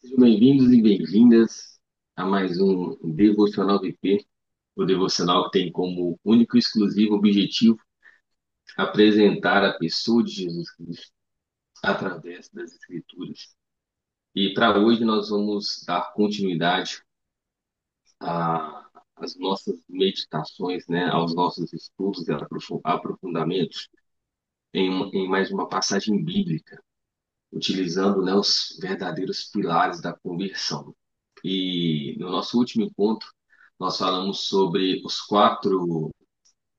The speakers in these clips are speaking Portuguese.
Sejam bem-vindos e bem-vindas a mais um Devocional VP, o devocional que tem como único e exclusivo objetivo apresentar a pessoa de Jesus Cristo através das Escrituras. E para hoje nós vamos dar continuidade às nossas meditações, né, aos nossos estudos e aprofundamentos em mais uma passagem bíblica, utilizando, né, os verdadeiros pilares da conversão. E no nosso último encontro, nós falamos sobre os quatro,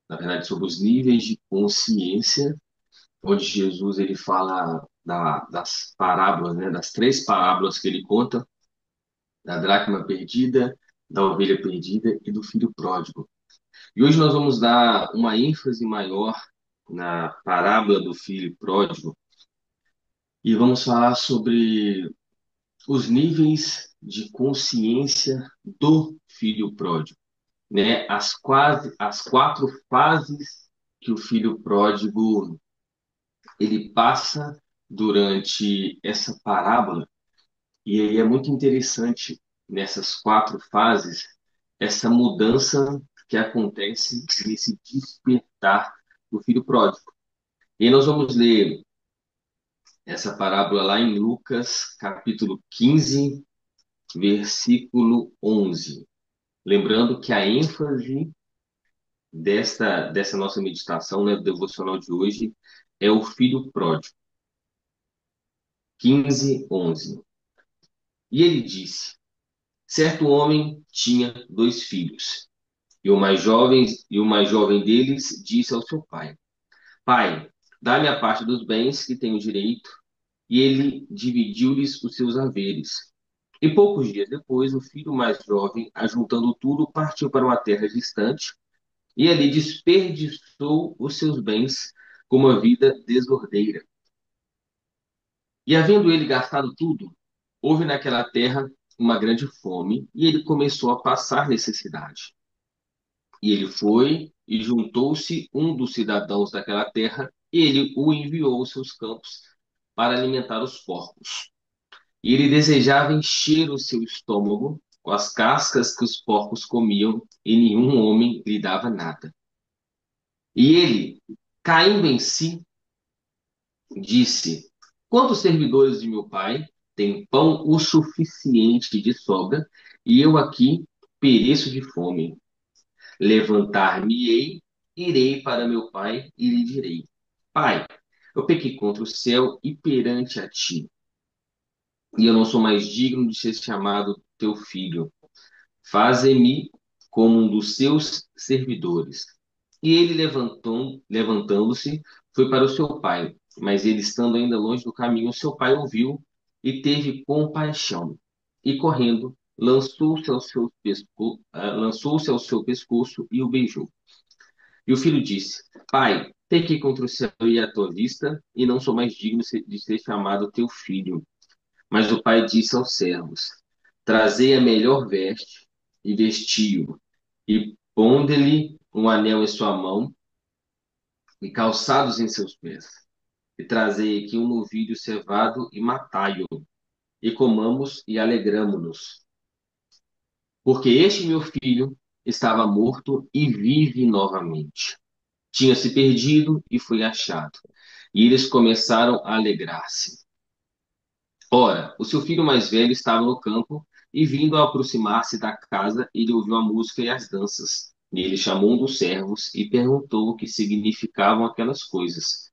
na verdade, sobre os níveis de consciência, onde Jesus ele fala das parábolas, né, das três parábolas que ele conta, da dracma perdida, da ovelha perdida e do filho pródigo. E hoje nós vamos dar uma ênfase maior na parábola do filho pródigo e vamos falar sobre os níveis de consciência do filho pródigo, né? As quatro fases que o filho pródigo ele passa durante essa parábola. E aí é muito interessante nessas quatro fases essa mudança que acontece nesse despertar do filho pródigo. E aí nós vamos ler essa parábola lá em Lucas, capítulo 15, versículo 11. Lembrando que a ênfase dessa nossa meditação, né, do devocional de hoje, é o filho pródigo. 15, 11. E ele disse: certo homem tinha dois filhos, e o mais jovem deles disse ao seu pai: Pai, dá-me a parte dos bens que tenho direito. E ele dividiu-lhes os seus haveres. E poucos dias depois, o filho mais jovem, ajuntando tudo, partiu para uma terra distante e ali desperdiçou os seus bens com uma vida desordeira. E havendo ele gastado tudo, houve naquela terra uma grande fome, e ele começou a passar necessidade. E ele foi e juntou-se um dos cidadãos daquela terra, e ele o enviou aos seus campos para alimentar os porcos. E ele desejava encher o seu estômago com as cascas que os porcos comiam, e nenhum homem lhe dava nada. E ele, caindo em si, disse: quantos servidores de meu pai têm pão o suficiente de sobra, e eu aqui pereço de fome? Levantar-me-ei, irei para meu pai e lhe direi: Pai, eu pequei contra o céu e perante a ti, e eu não sou mais digno de ser chamado teu filho. Faze-me como um dos seus servidores. E ele levantando-se, foi para o seu pai. Mas ele, estando ainda longe do caminho, seu pai ouviu e teve compaixão. E correndo, lançou-se ao seu pescoço e o beijou. E o filho disse: Pai, pequei contra o céu e a tua vista, e não sou mais digno de ser chamado teu filho. Mas o pai disse aos servos: trazei a melhor veste e vestiu, e ponde-lhe um anel em sua mão e calçados em seus pés. E trazei aqui um novilho cevado e matai-o, e comamos e alegramo-nos. Porque este meu filho estava morto e vive novamente. Tinha se perdido e foi achado. E eles começaram a alegrar-se. Ora, o seu filho mais velho estava no campo, e vindo a aproximar-se da casa, ele ouviu a música e as danças. E ele chamou um dos servos e perguntou o que significavam aquelas coisas.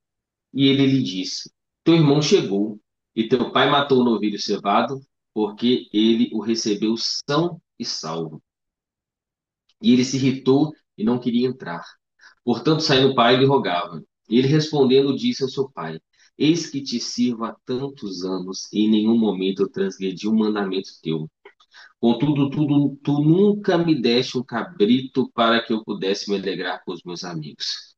E ele lhe disse: teu irmão chegou, e teu pai matou o novilho cevado, porque ele o recebeu são e salvo. E ele se irritou e não queria entrar. Portanto, saindo o pai e lhe rogava. E ele respondendo disse ao seu pai: eis que te sirvo há tantos anos, e em nenhum momento eu transgredi um mandamento teu. Contudo, tu nunca me deste um cabrito para que eu pudesse me alegrar com os meus amigos.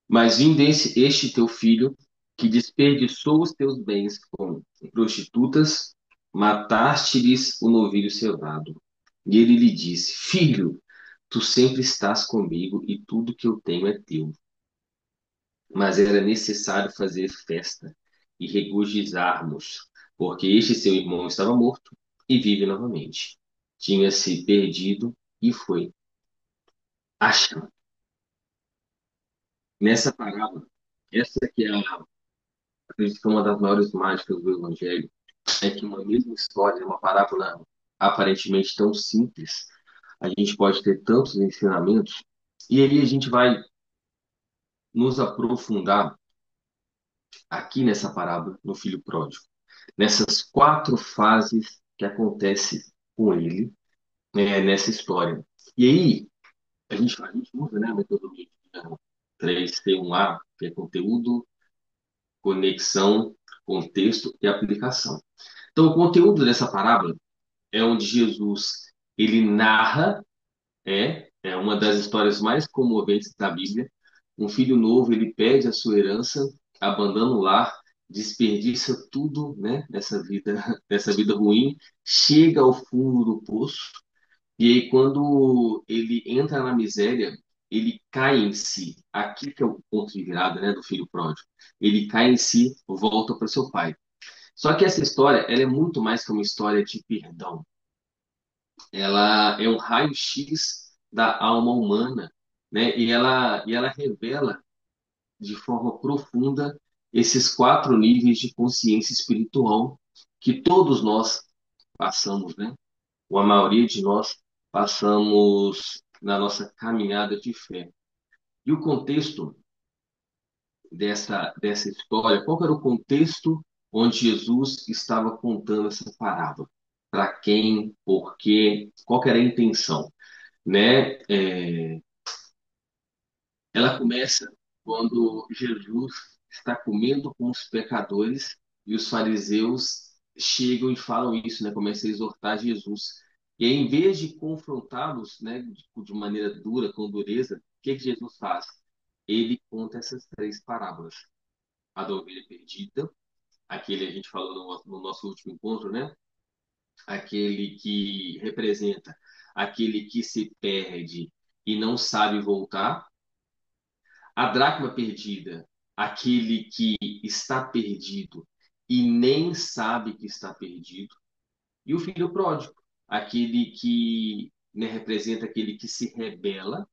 Mas vindo este teu filho, que desperdiçou os teus bens com prostitutas, mataste-lhes o novilho cevado. E ele lhe disse: filho, tu sempre estás comigo e tudo que eu tenho é teu. Mas era necessário fazer festa e regozijarmos, porque este seu irmão estava morto e vive novamente. Tinha se perdido e foi achado. Nessa parábola, essa que é acredito que é uma das maiores mágicas do Evangelho, é que uma mesma história, uma parábola aparentemente tão simples, a gente pode ter tantos ensinamentos, e aí a gente vai nos aprofundar aqui nessa parábola, no filho pródigo, nessas quatro fases que acontece com ele, né, nessa história. E aí, a gente usa, né, a metodologia 3T1A, que é conteúdo, conexão, contexto e aplicação. Então, o conteúdo dessa parábola é onde Jesus ele narra, é uma das histórias mais comoventes da Bíblia. Um filho novo, ele perde a sua herança, abandona o lar, desperdiça tudo, né, nessa vida, nessa vida ruim, chega ao fundo do poço, e aí quando ele entra na miséria, ele cai em si. Aqui que é o ponto de virada, né, do filho pródigo. Ele cai em si, volta para o seu pai. Só que essa história, ela é muito mais que uma história de perdão. Ela é um raio-x da alma humana, né? E ela revela de forma profunda esses quatro níveis de consciência espiritual que todos nós passamos, né? Ou a maioria de nós passamos na nossa caminhada de fé. E o contexto dessa história, qual que era o contexto onde Jesus estava contando essa parábola? Para quem, por quê, qual que era a intenção? Né? Ela começa quando Jesus está comendo com os pecadores e os fariseus chegam e falam isso, né? Começam a exortar Jesus. E aí, em vez de confrontá-los, né, de maneira dura, com dureza, o que que Jesus faz? Ele conta essas três parábolas. A da ovelha perdida, aquele a gente falou no nosso último encontro, né? Aquele que representa aquele que se perde e não sabe voltar. A dracma perdida, aquele que está perdido e nem sabe que está perdido. E o filho pródigo, aquele que, né, representa aquele que se rebela,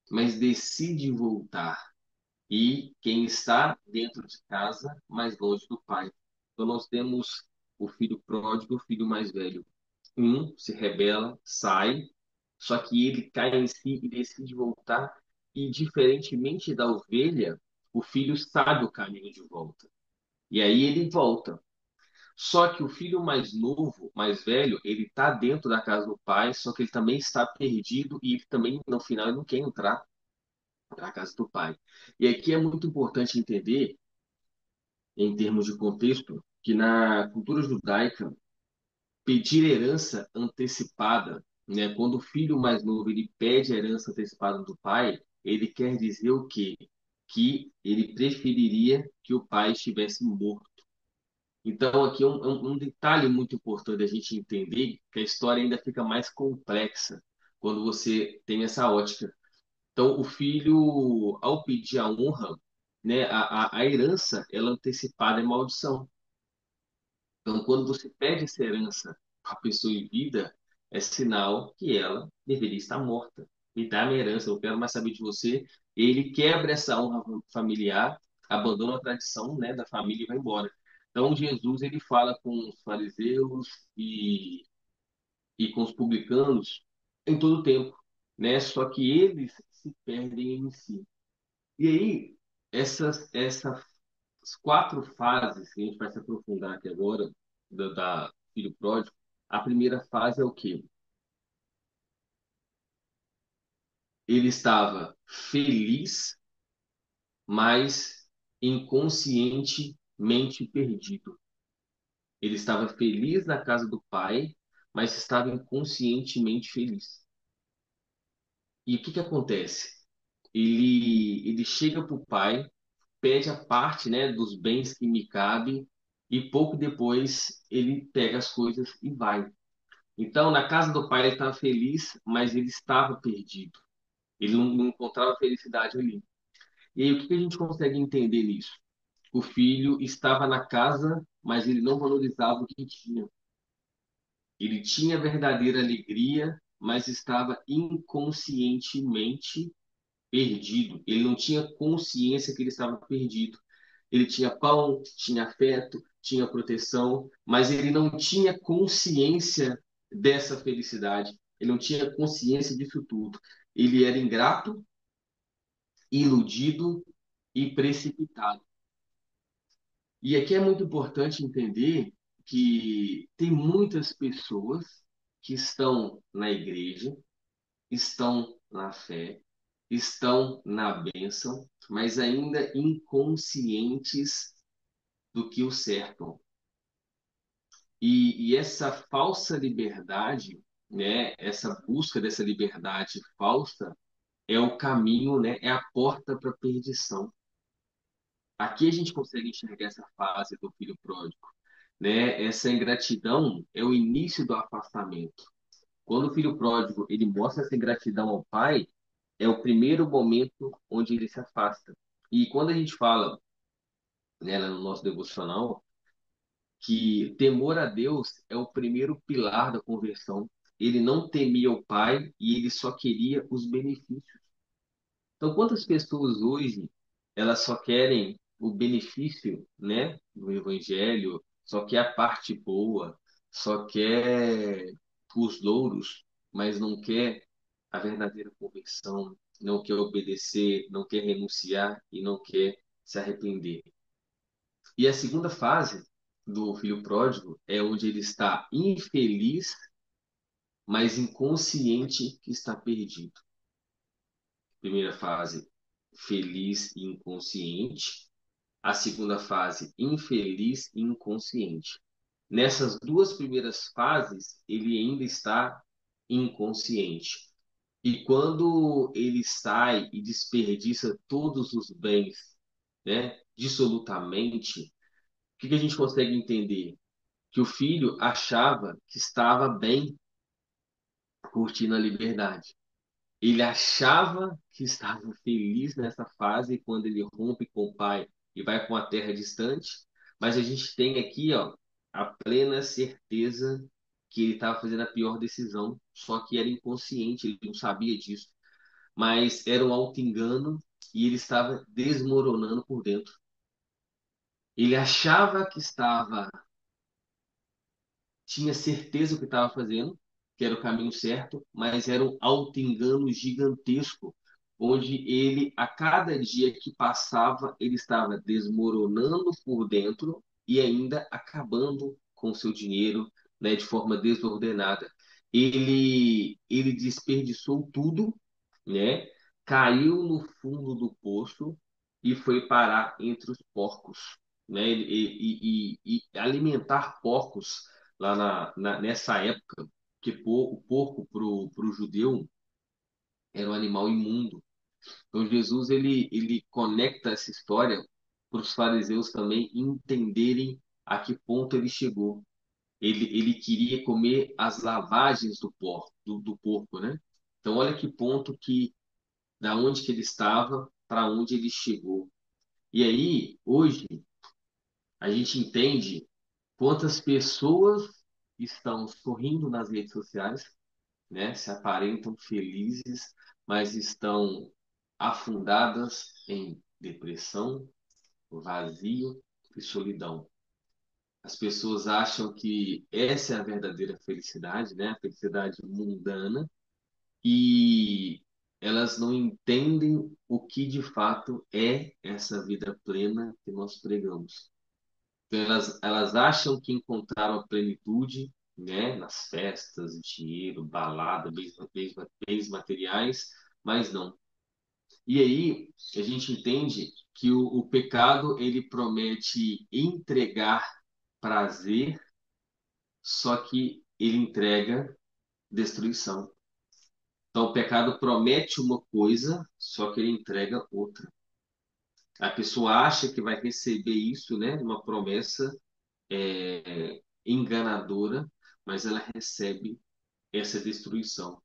mas decide voltar. E quem está dentro de casa, mais longe do pai. Então nós temos o filho pródigo, o filho mais velho. Um se rebela, sai, só que ele cai em si e decide voltar. E diferentemente da ovelha, o filho sabe o caminho de volta. E aí ele volta. Só que o filho mais novo, mais velho, ele está dentro da casa do pai, só que ele também está perdido e ele também, no final, ele não quer entrar na casa do pai. E aqui é muito importante entender, em termos de contexto, que na cultura judaica, pedir herança antecipada, né? Quando o filho mais novo ele pede a herança antecipada do pai, ele quer dizer o quê? Que ele preferiria que o pai estivesse morto. Então, aqui é um detalhe muito importante a gente entender que a história ainda fica mais complexa quando você tem essa ótica. Então, o filho, ao pedir a honra, né, a herança, ela antecipada é maldição. Então, quando você pede essa herança para a pessoa em vida, é sinal que ela deveria estar morta. Me dá minha herança, eu quero mais saber de você. Ele quebra essa honra familiar, abandona a tradição, né, da família e vai embora. Então, Jesus ele fala com os fariseus e com os publicanos em todo o tempo, né? Só que eles se perdem em si. E aí, essas quatro fases que a gente vai se aprofundar aqui agora, da Filho Pródigo, a primeira fase é o quê? Ele estava feliz, mas inconscientemente perdido. Ele estava feliz na casa do pai, mas estava inconscientemente feliz. E o que que acontece? Ele chega para o pai, pede a parte, né, dos bens que me cabe, e pouco depois ele pega as coisas e vai. Então, na casa do pai ele estava feliz, mas ele estava perdido. Ele não encontrava felicidade ali. E aí, o que que a gente consegue entender nisso? O filho estava na casa, mas ele não valorizava o que tinha. Ele tinha verdadeira alegria, mas estava inconscientemente perdido. Ele não tinha consciência que ele estava perdido. Ele tinha pão, tinha afeto, tinha proteção, mas ele não tinha consciência dessa felicidade. Ele não tinha consciência disso tudo. Ele era ingrato, iludido e precipitado. E aqui é muito importante entender que tem muitas pessoas que estão na igreja, estão na fé, estão na bênção, mas ainda inconscientes do que o cercam. E essa falsa liberdade, né, essa busca dessa liberdade falsa é o caminho, né, é a porta para a perdição. Aqui a gente consegue enxergar essa fase do filho pródigo, né? Essa ingratidão é o início do afastamento. Quando o filho pródigo ele mostra essa ingratidão ao pai, é o primeiro momento onde ele se afasta. E quando a gente fala, né, lá no nosso devocional, que temor a Deus é o primeiro pilar da conversão. Ele não temia o pai e ele só queria os benefícios. Então, quantas pessoas hoje elas só querem o benefício, né, do evangelho, só quer a parte boa, só quer os louros, mas não quer a verdadeira conversão, não quer obedecer, não quer renunciar e não quer se arrepender. E a segunda fase do filho pródigo é onde ele está infeliz, mas inconsciente que está perdido. Primeira fase, feliz e inconsciente. A segunda fase, infeliz e inconsciente. Nessas duas primeiras fases, ele ainda está inconsciente. E quando ele sai e desperdiça todos os bens, né, dissolutamente, o que que a gente consegue entender? Que o filho achava que estava bem curtindo a liberdade. Ele achava que estava feliz nessa fase quando ele rompe com o pai e vai para uma terra distante, mas a gente tem aqui, ó, a plena certeza que ele estava fazendo a pior decisão, só que era inconsciente, ele não sabia disso, mas era um auto-engano e ele estava desmoronando por dentro. Ele achava que estava tinha certeza do que estava fazendo, que era o caminho certo, mas era um auto-engano gigantesco, onde ele, a cada dia que passava, ele estava desmoronando por dentro e ainda acabando com o seu dinheiro, né, de forma desordenada. Ele desperdiçou tudo, né? Caiu no fundo do poço e foi parar entre os porcos, né? E alimentar porcos lá nessa época, que o porco para o judeu era um animal imundo. Então Jesus ele conecta essa história para os fariseus também entenderem a que ponto ele chegou. Ele queria comer as lavagens do porco, né? Então olha que ponto que da onde que ele estava para onde ele chegou. E aí hoje a gente entende quantas pessoas estão sorrindo nas redes sociais, né? Se aparentam felizes, mas estão afundadas em depressão, vazio e solidão. As pessoas acham que essa é a verdadeira felicidade, né? A felicidade mundana, e elas não entendem o que de fato é essa vida plena que nós pregamos. Então, elas acham que encontraram a plenitude, né, nas festas, dinheiro, balada, bens materiais, mas não. E aí a gente entende que o pecado ele promete entregar prazer, só que ele entrega destruição. Então o pecado promete uma coisa, só que ele entrega outra. A pessoa acha que vai receber isso, né, uma promessa enganadora, mas ela recebe essa destruição.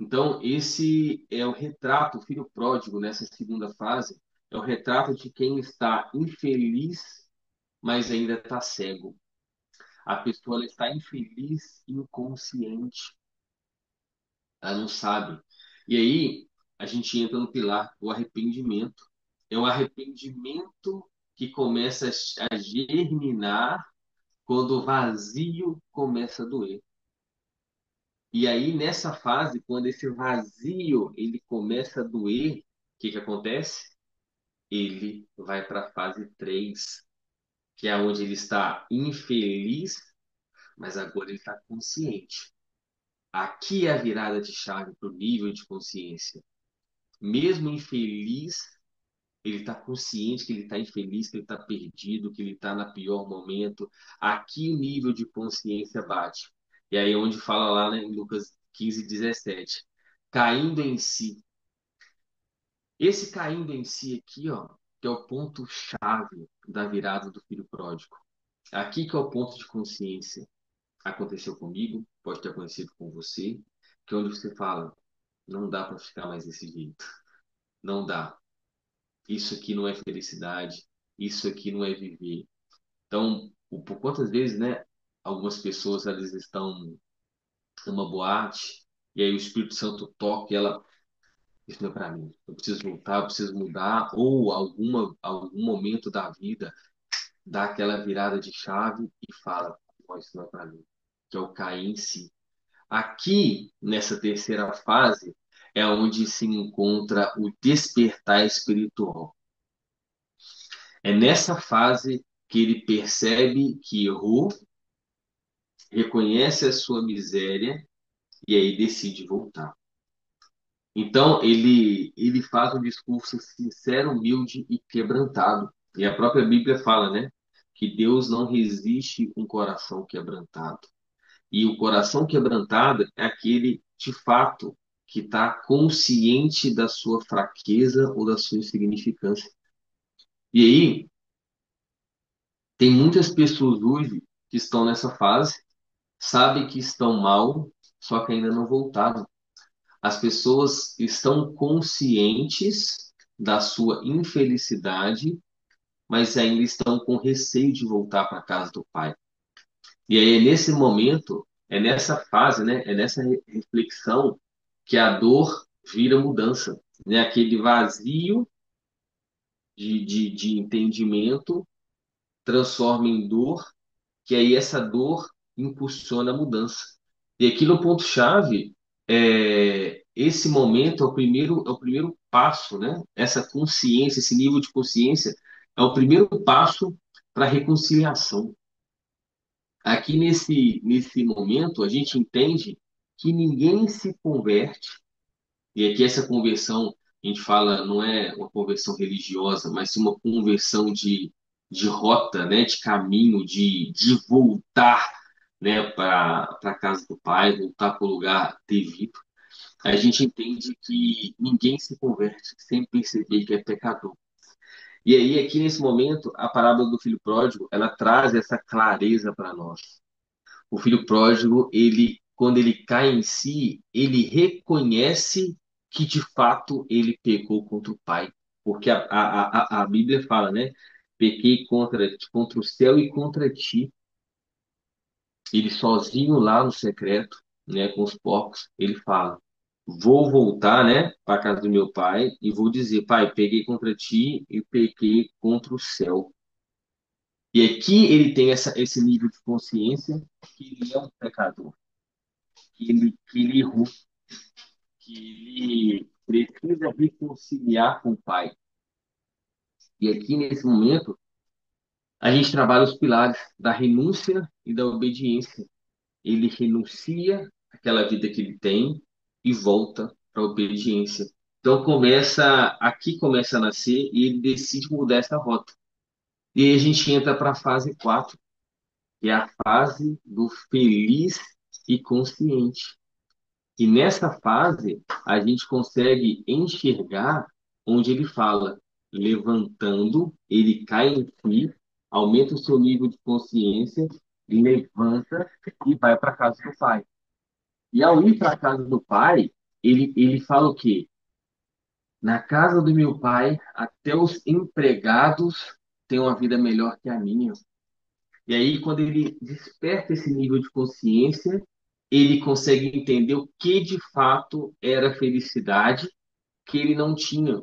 Então, esse é o retrato, o filho pródigo, nessa segunda fase, é o retrato de quem está infeliz mas ainda está cego. A pessoa ela está infeliz, inconsciente, ela não sabe. E aí a gente entra no pilar do arrependimento. É o arrependimento que começa a germinar quando o vazio começa a doer. E aí nessa fase, quando esse vazio ele começa a doer, o que que acontece? Ele vai para a fase 3, que é onde ele está infeliz, mas agora ele está consciente. Aqui é a virada de chave para o nível de consciência. Mesmo infeliz, ele está consciente que ele está infeliz, que ele está perdido, que ele está no pior momento. Aqui o nível de consciência bate. E aí é onde fala lá, né, em Lucas 15:17, caindo em si. Esse caindo em si aqui, ó, que é o ponto chave da virada do filho pródigo. Aqui que é o ponto de consciência. Aconteceu comigo, pode ter acontecido com você, que é onde você fala, não dá para ficar mais desse jeito. Não dá. Isso aqui não é felicidade. Isso aqui não é viver. Então, por quantas vezes, né? Algumas pessoas elas estão numa boate e aí o Espírito Santo toca e ela, isso não é para mim. Eu preciso voltar, eu preciso mudar. Ou algum momento da vida dá aquela virada de chave e fala, "Ó, isso não é para mim." Que é o cair em si. Aqui, nessa terceira fase, é onde se encontra o despertar espiritual. É nessa fase que ele percebe que errou, reconhece a sua miséria e aí decide voltar. Então, ele faz um discurso sincero, humilde e quebrantado. E a própria Bíblia fala, né, que Deus não resiste um coração quebrantado. E o coração quebrantado é aquele, de fato, que está consciente da sua fraqueza ou da sua insignificância. E aí, tem muitas pessoas hoje que estão nessa fase, sabem que estão mal, só que ainda não voltaram. As pessoas estão conscientes da sua infelicidade, mas ainda estão com receio de voltar para a casa do pai. E aí é nesse momento, é nessa fase, né? É nessa reflexão que a dor vira mudança, né? Aquele vazio de entendimento transforma em dor, que aí essa dor impulsiona a mudança. E aqui no ponto-chave, esse momento é o primeiro passo, né? Essa consciência, esse nível de consciência é o primeiro passo para a reconciliação. Aqui nesse momento, a gente entende que ninguém se converte, e aqui essa conversão, a gente fala, não é uma conversão religiosa, mas sim uma conversão de rota, né, de caminho, de voltar, né, para a casa do Pai, voltar para o lugar devido. A gente entende que ninguém se converte sem perceber que é pecador. E aí, aqui nesse momento, a parábola do filho pródigo, ela traz essa clareza para nós. O filho pródigo, ele, quando ele cai em si, ele reconhece que de fato ele pecou contra o Pai. Porque a Bíblia fala, né? Pequei contra o céu e contra ti. Ele sozinho lá no secreto, né, com os porcos, ele fala: Vou voltar, né, para casa do meu pai e vou dizer, pai, peguei contra ti e pequei contra o céu. E aqui ele tem esse nível de consciência que ele é um pecador, que ele errou, que ele precisa reconciliar com o pai. E aqui nesse momento a gente trabalha os pilares da renúncia e da obediência. Ele renuncia àquela vida que ele tem e volta para a obediência. Então aqui começa a nascer e ele decide mudar essa rota. E aí a gente entra para a fase 4, que é a fase do feliz e consciente. E nessa fase a gente consegue enxergar onde ele fala, levantando, ele cai em si, aumenta o seu nível de consciência, levanta e vai para a casa do pai. E ao ir para a casa do pai, ele fala o quê? Na casa do meu pai, até os empregados têm uma vida melhor que a minha. E aí, quando ele desperta esse nível de consciência, ele consegue entender o que de fato era felicidade que ele não tinha.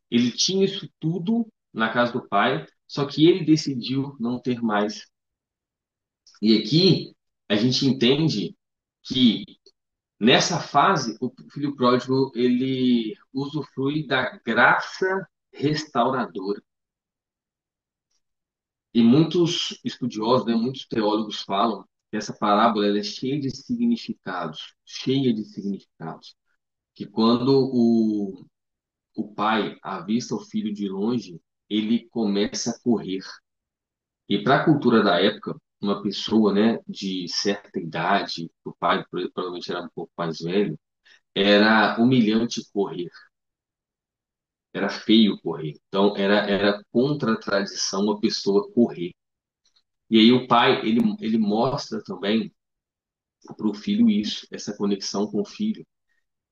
Ele tinha isso tudo na casa do pai, só que ele decidiu não ter mais. E aqui a gente entende que nessa fase o filho pródigo ele usufrui da graça restauradora. E muitos estudiosos, né, muitos teólogos falam que essa parábola ela é cheia de significados. Que quando o pai avista o filho de longe, ele começa a correr. E para a cultura da época, uma pessoa, né, de certa idade, o pai provavelmente era um pouco mais velho, era humilhante correr, era feio correr. Então era contra a tradição uma pessoa correr. E aí o pai, ele mostra também para o filho isso, essa conexão com o filho.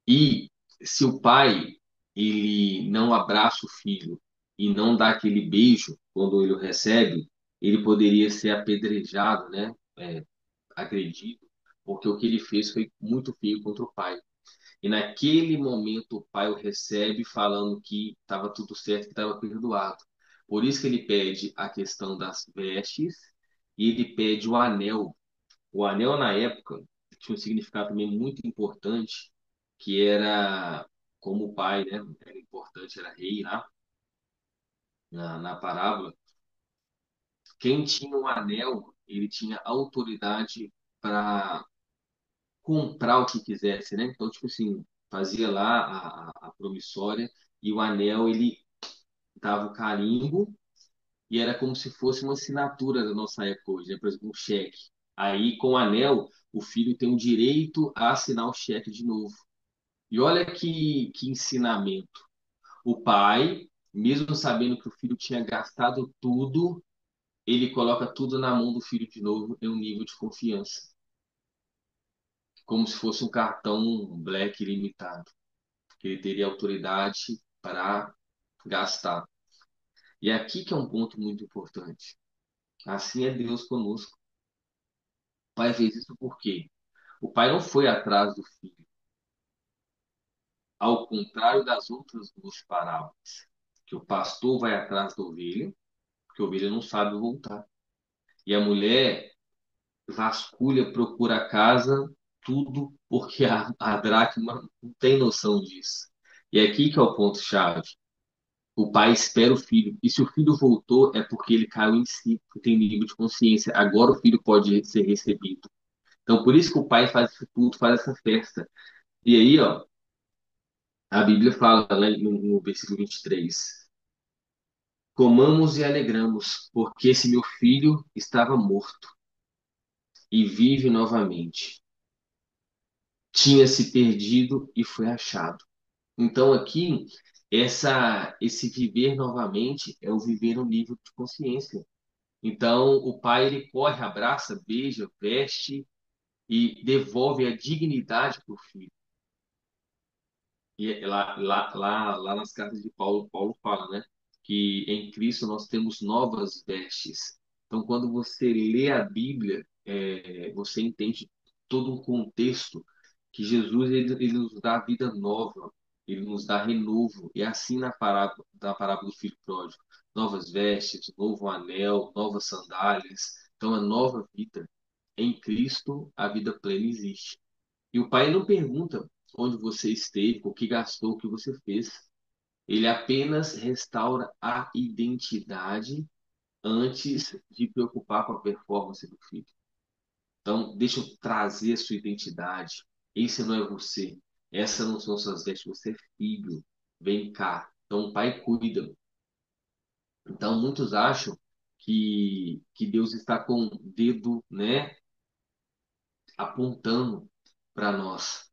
E se o pai ele não abraça o filho e não dá aquele beijo quando ele o recebe, ele poderia ser apedrejado, né? Agredido, porque o que ele fez foi muito feio contra o pai. E naquele momento o pai o recebe falando que estava tudo certo, que estava perdoado. Por isso que ele pede a questão das vestes e ele pede o anel. O anel na época tinha um significado também muito importante, que era como o pai, né, era importante, era rei lá na parábola. Quem tinha um anel, ele tinha autoridade para comprar o que quisesse, né? Então, tipo assim, fazia lá a promissória e o anel ele dava o carimbo e era como se fosse uma assinatura da nossa época hoje, né? Por exemplo, um cheque. Aí, com o anel, o filho tem o direito a assinar o cheque de novo. E olha que ensinamento. O pai, mesmo sabendo que o filho tinha gastado tudo, ele coloca tudo na mão do filho de novo em um nível de confiança, como se fosse um cartão Black ilimitado, que ele teria autoridade para gastar. E é aqui que é um ponto muito importante. Assim é Deus conosco. O pai fez isso por quê? O pai não foi atrás do filho, ao contrário das outras duas parábolas, que o pastor vai atrás da ovelha, porque a ovelha não sabe voltar. E a mulher vasculha, procura a casa, tudo porque a dracma não tem noção disso. E é aqui que é o ponto-chave. O pai espera o filho. E se o filho voltou, é porque ele caiu em si, tem nível de consciência. Agora o filho pode ser recebido. Então, por isso que o pai faz isso tudo, faz essa festa. E aí, ó, a Bíblia fala, né, no versículo 23, comamos e alegramos, porque esse meu filho estava morto e vive novamente. Tinha se perdido e foi achado. Então, aqui, esse viver novamente é o viver no nível de consciência. Então, o pai ele corre, abraça, beija, veste e devolve a dignidade para o filho. E lá nas cartas de Paulo, Paulo fala, né, que em Cristo nós temos novas vestes. Então, quando você lê a Bíblia, você entende todo um contexto que Jesus ele nos dá vida nova, ele nos dá renovo. E assim na parábola do filho pródigo, novas vestes, novo anel, novas sandálias. Então, a nova vida em Cristo, a vida plena existe. E o pai não pergunta onde você esteve, o que gastou, o que você fez. Ele apenas restaura a identidade antes de preocupar com a performance do filho. Então, deixa eu trazer a sua identidade. Esse não é você. Essas não são suas vestes. Você é filho. Vem cá. Então, o pai cuida. Então, muitos acham que Deus está com o dedo, né, apontando para nós.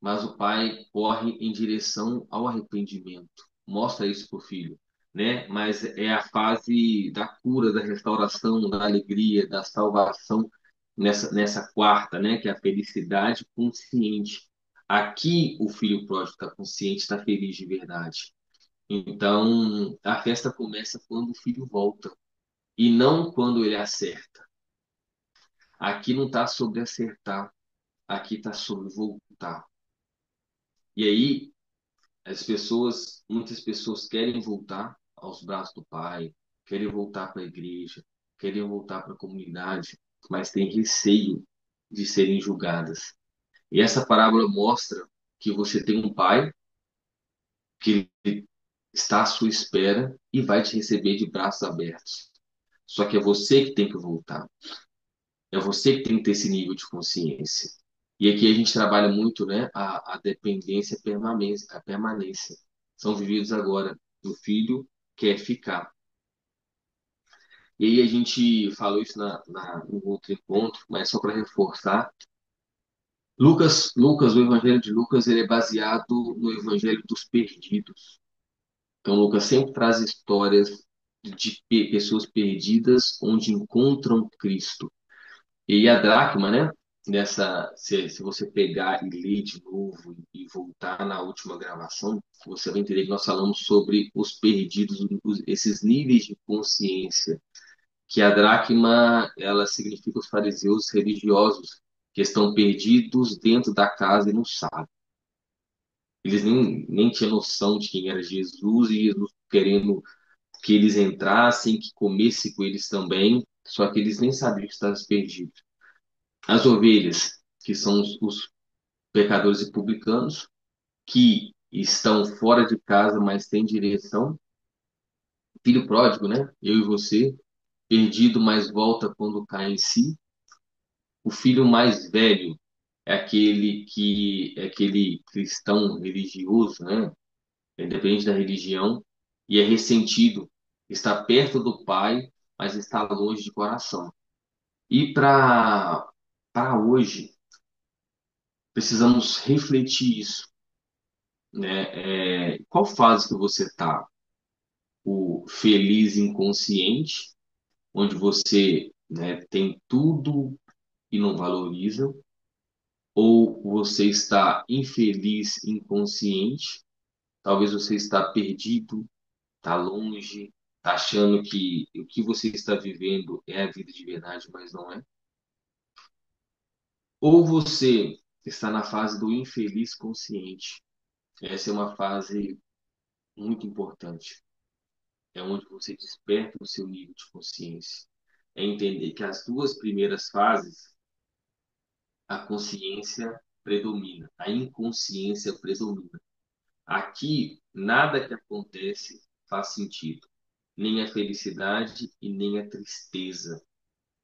Mas o pai corre em direção ao arrependimento. Mostra isso para o filho, né? Mas é a fase da cura, da restauração, da alegria, da salvação nessa quarta, né? Que é a felicidade consciente. Aqui o filho pródigo está consciente, está feliz de verdade. Então a festa começa quando o filho volta. e não quando ele acerta. Aqui não está sobre acertar, aqui está sobre voltar. E aí, muitas pessoas querem voltar aos braços do Pai, querem voltar para a igreja, querem voltar para a comunidade, mas têm receio de serem julgadas. E essa parábola mostra que você tem um Pai que está à sua espera e vai te receber de braços abertos. Só que é você que tem que voltar. É você que tem que ter esse nível de consciência. E aqui a gente trabalha muito, né, a dependência e a permanência. São vividos agora. O filho quer ficar. E aí a gente falou isso no outro encontro, mas só para reforçar, o Evangelho de Lucas, ele é baseado no Evangelho dos perdidos. Então, Lucas sempre traz histórias de pessoas perdidas onde encontram Cristo. E a dracma, né? Se você pegar e ler de novo e voltar na última gravação, você vai entender que nós falamos sobre os perdidos, esses níveis de consciência. Que a dracma, ela significa os fariseus religiosos que estão perdidos dentro da casa e não sabem. Eles nem tinham noção de quem era Jesus e Jesus querendo que eles entrassem, que comesse com eles também, só que eles nem sabiam que estavam perdidos. As ovelhas, que são os pecadores e publicanos, que estão fora de casa, mas têm direção. Filho pródigo, né? Eu e você, perdido, mas volta quando cai em si. O filho mais velho é aquele cristão religioso, né? Independente da religião, e é ressentido, está perto do pai, mas está longe de coração. E para hoje, precisamos refletir isso, né? Qual fase que você está? O feliz inconsciente, onde você, né, tem tudo e não valoriza, ou você está infeliz inconsciente, talvez você está perdido, está longe, está achando que o que você está vivendo é a vida de verdade, mas não é. Ou você está na fase do infeliz consciente. Essa é uma fase muito importante. É onde você desperta o seu nível de consciência. É entender que as duas primeiras fases, a consciência predomina, a inconsciência predomina. Aqui, nada que acontece faz sentido, nem a felicidade e nem a tristeza.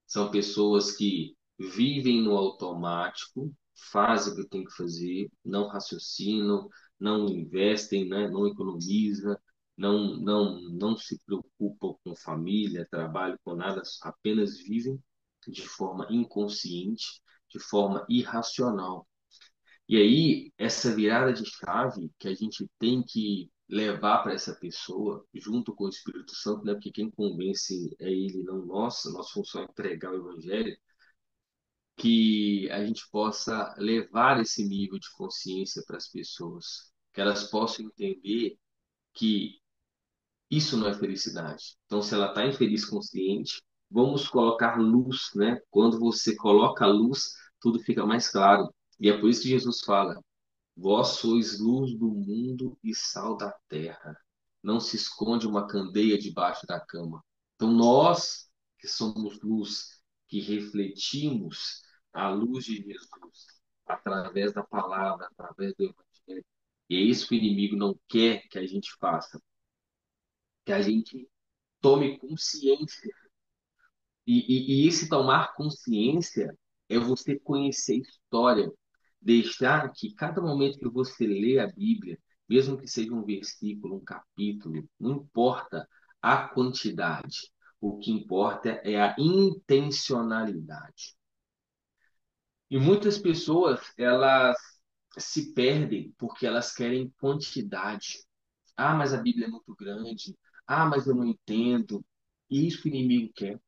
São pessoas que vivem no automático, fazem o que tem que fazer, não raciocinam, não investem, né? Não economizam, não se preocupam com família, trabalho, com nada, apenas vivem de forma inconsciente, de forma irracional. E aí, essa virada de chave que a gente tem que levar para essa pessoa, junto com o Espírito Santo, né? Porque quem convence é ele, não nós. Nossa função é pregar o Evangelho, que a gente possa levar esse nível de consciência para as pessoas, que elas possam entender que isso não é felicidade. Então, se ela está infeliz consciente, vamos colocar luz, né? Quando você coloca luz, tudo fica mais claro. E é por isso que Jesus fala: Vós sois luz do mundo e sal da terra. Não se esconde uma candeia debaixo da cama. Então, nós que somos luz, que refletimos a luz de Jesus através da palavra, através do Evangelho. E é isso que o inimigo não quer que a gente faça, que a gente tome consciência. E esse tomar consciência é você conhecer a história, deixar que cada momento que você lê a Bíblia, mesmo que seja um versículo, um capítulo, não importa a quantidade, o que importa é a intencionalidade. E muitas pessoas, elas se perdem porque elas querem quantidade. Ah, mas a Bíblia é muito grande. Ah, mas eu não entendo. E isso que o inimigo quer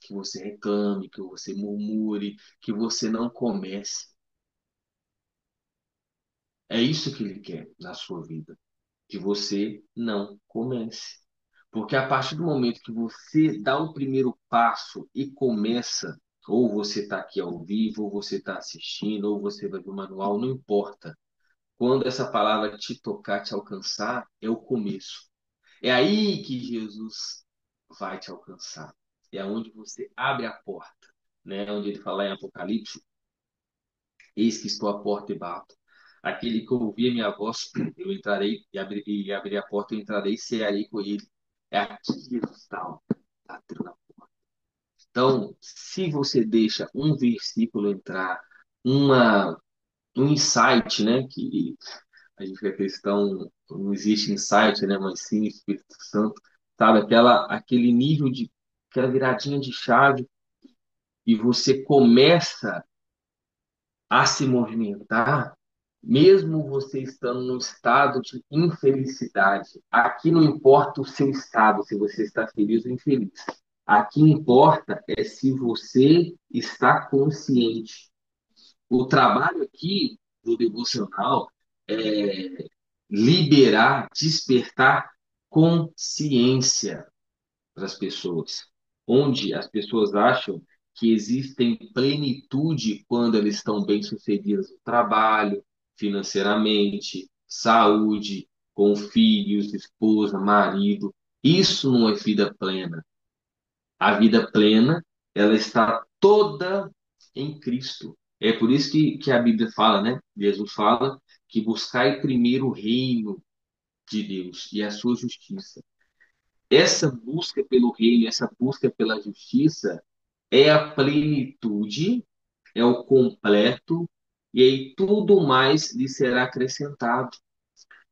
que você reclame, que você murmure, que você não comece. É isso que ele quer na sua vida, que você não comece. Porque a partir do momento que você dá o primeiro passo e começa, ou você está aqui ao vivo, ou você está assistindo, ou você vai ver o manual, não importa. Quando essa palavra te tocar, te alcançar, é o começo. É aí que Jesus vai te alcançar. É onde você abre a porta, né? Onde ele fala em Apocalipse, eis que estou à porta e bato. Aquele que ouvir a minha voz, eu entrarei e abrirei a porta, eu entrarei e cearei com ele. É aqui que Jesus está, ó, batendo na porta. Então, se você deixa um versículo entrar, uma, um insight, né? Que a gente é cristão, não existe insight, né? Mas sim Espírito Santo, sabe? Aquele nível de, aquela viradinha de chave e você começa a se movimentar, mesmo você estando num estado de infelicidade. Aqui não importa o seu estado, se você está feliz ou infeliz. Aqui importa é se você está consciente. O trabalho aqui do devocional é liberar, despertar consciência para as pessoas, onde as pessoas acham que existem plenitude quando elas estão bem-sucedidas no trabalho, financeiramente, saúde, com filhos, esposa, marido. Isso não é vida plena. A vida plena, ela está toda em Cristo. É por isso que a Bíblia fala, né? Jesus fala que buscai primeiro o reino de Deus e a sua justiça. Essa busca pelo reino, essa busca pela justiça é a plenitude, é o completo, e aí tudo mais lhe será acrescentado.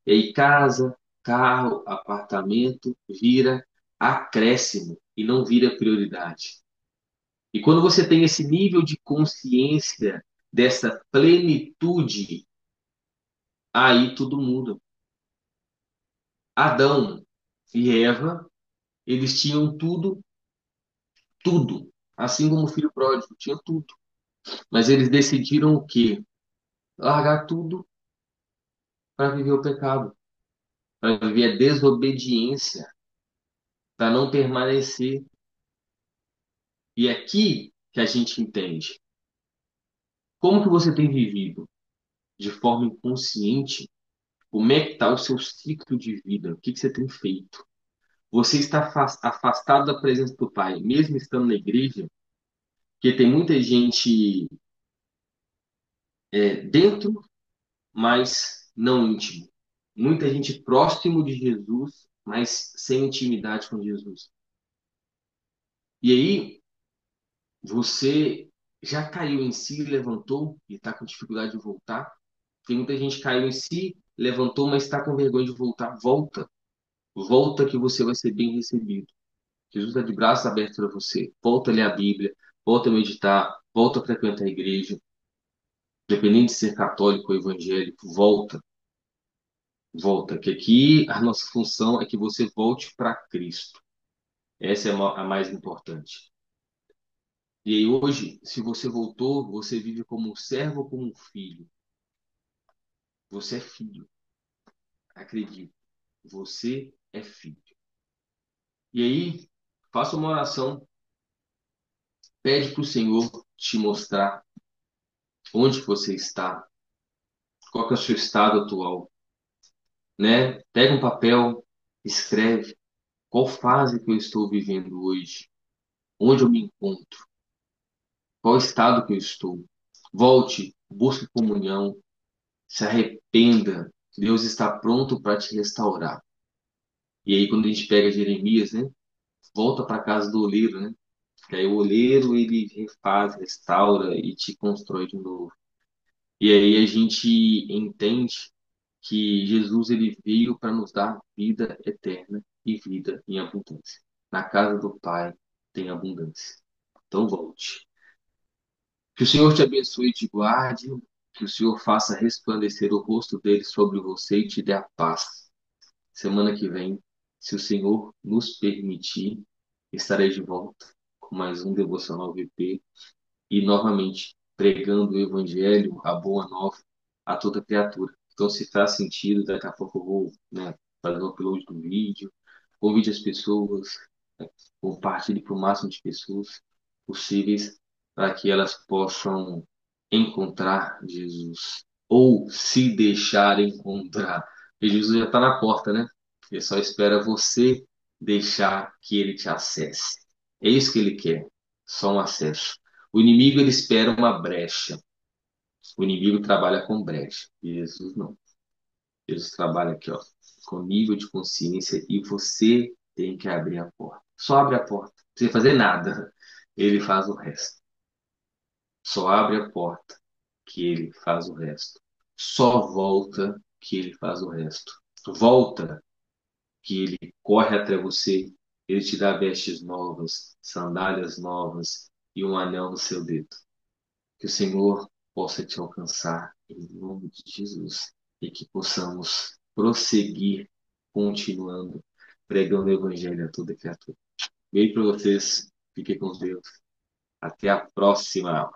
E aí casa, carro, apartamento vira acréscimo e não vira prioridade. E quando você tem esse nível de consciência dessa plenitude, aí tudo muda. Adão e Eva, eles tinham tudo, tudo. Assim como o filho pródigo tinha tudo. Mas eles decidiram o quê? Largar tudo para viver o pecado, para viver a desobediência, para não permanecer. E é aqui que a gente entende. Como que você tem vivido de forma inconsciente? Como é que está o seu ciclo de vida? O que que você tem feito? Você está afastado da presença do Pai, mesmo estando na igreja, porque tem muita gente dentro, mas não íntimo. Muita gente próximo de Jesus, mas sem intimidade com Jesus. E aí, você já caiu em si, levantou e está com dificuldade de voltar? Tem muita gente que caiu em si, levantou, mas está com vergonha de voltar. Volta. Volta que você vai ser bem recebido. Jesus está de braços abertos para você. Volta a ler a Bíblia, volta a meditar, volta a frequentar a igreja. Independente de ser católico ou evangélico, volta. Volta. Que aqui a nossa função é que você volte para Cristo. Essa é a mais importante. E aí hoje, se você voltou, você vive como um servo ou como um filho. Você é filho. Acredite. Você é filho. E aí, faça uma oração. Pede para o Senhor te mostrar onde que você está, qual que é o seu estado atual, né? Pega um papel, escreve qual fase que eu estou vivendo hoje, onde eu me encontro, qual estado que eu estou. Volte, busque comunhão, se arrependa. Deus está pronto para te restaurar. E aí, quando a gente pega Jeremias, né? Volta para casa do oleiro, né? Que aí o oleiro ele refaz, restaura e te constrói de novo. E aí a gente entende que Jesus ele veio para nos dar vida eterna e vida em abundância. Na casa do Pai tem abundância. Então volte. Que o Senhor te abençoe e te guarde, que o Senhor faça resplandecer o rosto dele sobre você e te dê a paz. Semana que vem, se o Senhor nos permitir, estarei de volta com mais um Devocional VP e novamente pregando o Evangelho, a boa nova a toda criatura. Então, se faz sentido, daqui a pouco eu vou, né, fazer o upload do vídeo, convide as pessoas, compartilhe para o máximo de pessoas possíveis para que elas possam encontrar Jesus ou se deixar encontrar. E Jesus já está na porta, né? Ele só espera você deixar que ele te acesse. É isso que ele quer, só um acesso. O inimigo ele espera uma brecha. O inimigo trabalha com brecha. Jesus não. Jesus trabalha aqui, ó, com nível de consciência e você tem que abrir a porta. Só abre a porta. Não precisa fazer nada. Ele faz o resto. Só abre a porta que ele faz o resto. Só volta que ele faz o resto. Volta que ele corre até você. Ele te dá vestes novas, sandálias novas e um anel no seu dedo. Que o Senhor possa te alcançar em nome de Jesus e que possamos prosseguir continuando pregando o Evangelho a toda criatura. Beijo para vocês, fiquem com Deus. Até a próxima.